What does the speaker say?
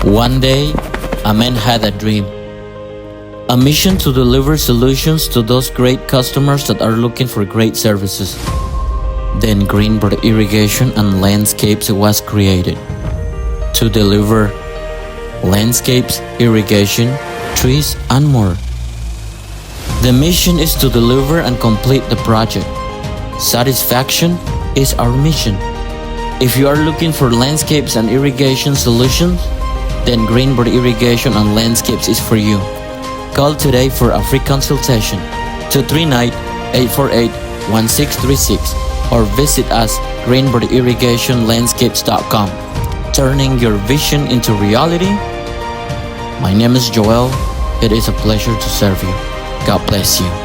One day, a man had a dream, a mission to deliver solutions to those great customers that are looking for great services. Then Greenbird Irrigation and Landscapes was created to deliver landscapes, irrigation, trees, and more. The mission is to deliver and complete the project. Satisfaction is our mission. If you are looking for landscapes and irrigation solutions, then Greenbird Irrigation and Landscapes is for you. Call today for a free consultation, 239-848-1636, or visit us greenbirdirrigationlandscapes.com. Turning your vision into reality. My name is Joel. It is a pleasure to serve you. God bless you.